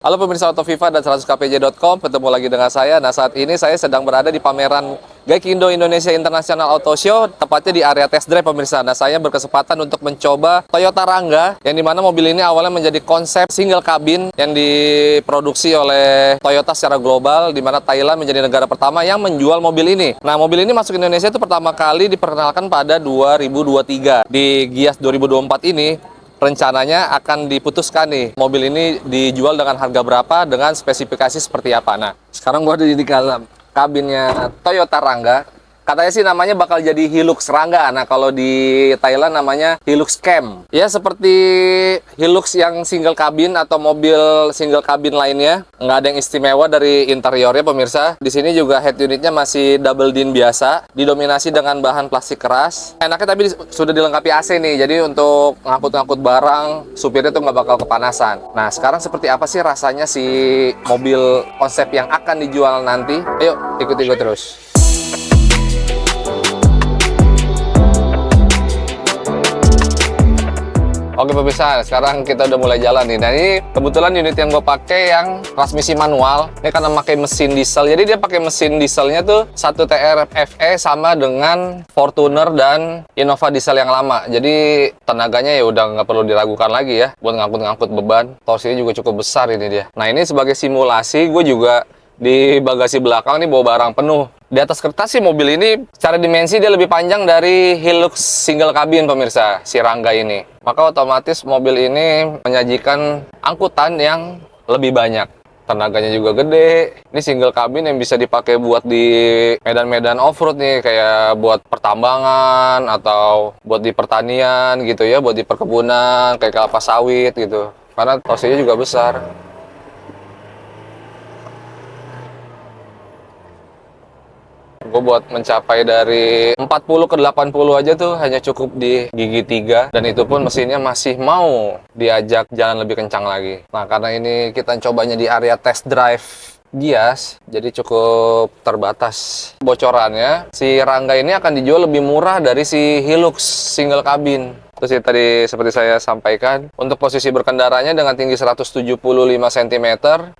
Halo pemirsa Autoviva dan 100kpj.com, ketemu lagi dengan saya. Nah, saat ini saya sedang berada di pameran Gaikindo Indonesia International Auto Show, tepatnya di area test drive pemirsa. Nah, saya berkesempatan untuk mencoba Toyota Rangga, yang dimana mobil ini awalnya menjadi konsep single cabin yang diproduksi oleh Toyota secara global, dimana Thailand menjadi negara pertama yang menjual mobil ini. Nah, mobil ini masuk Indonesia itu pertama kali diperkenalkan pada 2023. Di Gias 2024 ini, rencananya akan diputuskan nih mobil ini dijual dengan harga berapa, dengan spesifikasi seperti apa. Nah, sekarang gua ada di dalam kabinnya Toyota Rangga. Katanya sih namanya bakal jadi Hilux Rangga. Nah, kalau di Thailand namanya Hilux Cam. Ya, seperti Hilux yang single cabin atau mobil single cabin lainnya. Nggak ada yang istimewa dari interiornya pemirsa. Di sini juga head unitnya masih double din biasa, didominasi dengan bahan plastik keras. Enaknya tapi sudah dilengkapi AC nih, jadi untuk ngangkut-ngangkut barang, supirnya tuh nggak bakal kepanasan. Nah, sekarang seperti apa sih rasanya si mobil konsep yang akan dijual nanti? Ayo, ikut-ikut terus. Oke pemirsa, sekarang kita udah mulai jalan nih. Nah, ini kebetulan unit yang gue pakai yang transmisi manual. Ini karena pakai mesin diesel, jadi dia pakai mesin dieselnya tuh 1 TRFE sama dengan Fortuner dan Innova diesel yang lama. Jadi tenaganya ya udah nggak perlu diragukan lagi ya buat ngangkut-ngangkut beban. Torsinya juga cukup besar ini dia. Nah, ini sebagai simulasi gue juga di bagasi belakang nih bawa barang penuh. Di atas kertas sih mobil ini secara dimensi dia lebih panjang dari Hilux single cabin pemirsa, si Rangga ini. Maka otomatis mobil ini menyajikan angkutan yang lebih banyak. Tenaganya juga gede. Ini single cabin yang bisa dipakai buat di medan-medan off-road nih, kayak buat pertambangan atau buat di pertanian gitu ya, buat di perkebunan kayak kelapa sawit gitu. Karena torsinya juga besar. Gue buat mencapai dari 40 ke 80 aja tuh hanya cukup di gigi 3. Dan itu pun mesinnya masih mau diajak jalan lebih kencang lagi. Nah, karena ini kita cobanya di area test drive Gias, jadi cukup terbatas bocorannya. Si Rangga ini akan dijual lebih murah dari si Hilux single cabin. Terus ya, tadi seperti saya sampaikan, untuk posisi berkendaranya dengan tinggi 175 cm,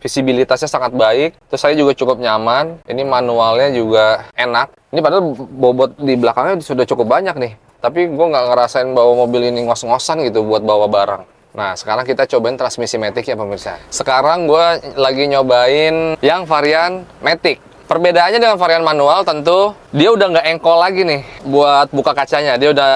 visibilitasnya sangat baik. Terus saya juga cukup nyaman. Ini manualnya juga enak. Ini padahal bobot di belakangnya sudah cukup banyak nih. Tapi gue nggak ngerasain bawa mobil ini ngos-ngosan gitu buat bawa barang. Nah, sekarang kita cobain transmisi Matic ya pemirsa. Sekarang gue lagi nyobain yang varian Matic. Perbedaannya dengan varian manual tentu dia udah nggak engkol lagi nih buat buka kacanya. Dia udah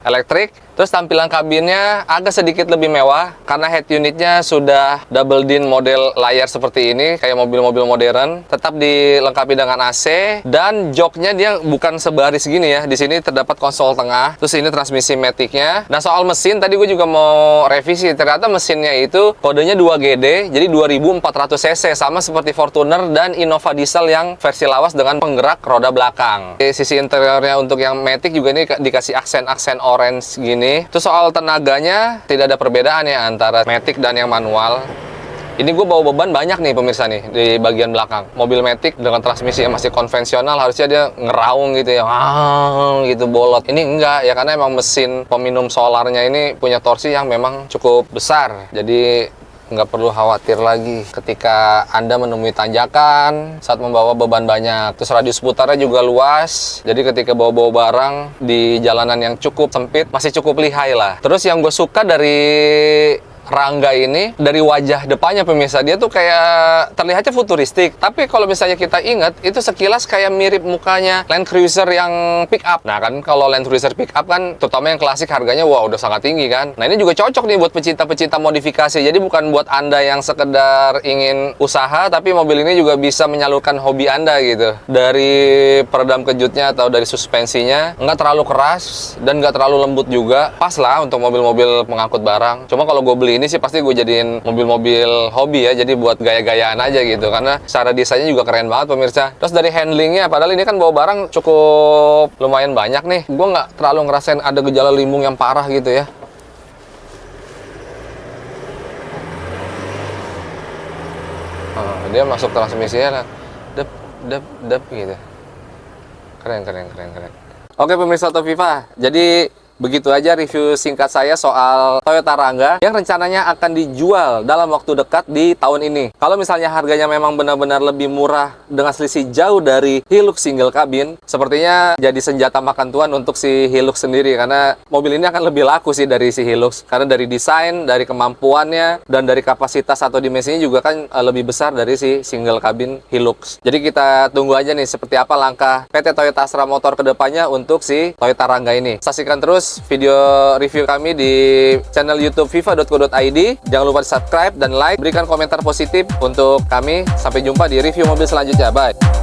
elektrik. Terus tampilan kabinnya agak sedikit lebih mewah karena head unitnya sudah double din model layar seperti ini, kayak mobil-mobil modern. Tetap dilengkapi dengan AC dan joknya dia bukan sebaris gini ya. Di sini terdapat konsol tengah. Terus ini transmisi Matic-nya. Nah, soal mesin tadi gue juga mau revisi. Ternyata mesinnya itu kodenya 2GD, jadi 2400 cc, sama seperti Fortuner dan Innova diesel yang versi lawas dengan penggerak roda belakang. Di sisi interiornya untuk yang Matic juga ini dikasih aksen-aksen orange gini. Terus soal tenaganya tidak ada perbedaan ya antara Matic dan yang manual. Ini gue bawa beban banyak nih pemirsa nih di bagian belakang. Mobil Matic dengan transmisi yang masih konvensional harusnya dia ngeraung gitu ya, gitu bolot. Ini enggak ya, karena emang mesin peminum solarnya ini punya torsi yang memang cukup besar. Jadi nggak perlu khawatir lagi ketika Anda menemui tanjakan saat membawa beban banyak. Terus radius putarnya juga luas, jadi ketika bawa-bawa barang di jalanan yang cukup sempit masih cukup lihai lah. Terus yang gue suka dari Rangga ini, dari wajah depannya pemirsa, dia tuh kayak terlihatnya futuristik. Tapi kalau misalnya kita ingat, itu sekilas kayak mirip mukanya Land Cruiser yang pick up. Nah kan, kalau Land Cruiser pick up kan, terutama yang klasik harganya wah udah sangat tinggi kan. Nah, ini juga cocok nih buat pecinta-pecinta modifikasi. Jadi bukan buat Anda yang sekedar ingin usaha, tapi mobil ini juga bisa menyalurkan hobi Anda gitu. Dari peredam kejutnya atau dari suspensinya, nggak terlalu keras dan nggak terlalu lembut juga. Pas lah untuk mobil-mobil pengangkut barang. Cuma kalau gue beli ini sih pasti gue jadiin mobil-mobil hobi ya, jadi buat gaya-gayaan aja gitu, karena secara desainnya juga keren banget pemirsa. Terus dari handlingnya, padahal ini kan bawa barang cukup lumayan banyak nih, gue nggak terlalu ngerasain ada gejala limbung yang parah gitu ya. Dia masuk transmisinya dep gitu, keren. Oke pemirsa Autoviva, jadi begitu aja review singkat saya soal Toyota Rangga yang rencananya akan dijual dalam waktu dekat di tahun ini. Kalau misalnya harganya memang benar-benar lebih murah dengan selisih jauh dari Hilux single cabin, sepertinya jadi senjata makan tuan untuk si Hilux sendiri, karena mobil ini akan lebih laku sih dari si Hilux, karena dari desain, dari kemampuannya, dan dari kapasitas atau dimensinya juga kan lebih besar dari si single cabin Hilux. Jadi kita tunggu aja nih seperti apa langkah PT Toyota Astra Motor kedepannya untuk si Toyota Rangga ini. Saksikan terus video review kami di channel YouTube viva.co.id. Jangan lupa di subscribe dan like, berikan komentar positif untuk kami. Sampai jumpa di review mobil selanjutnya. Bye.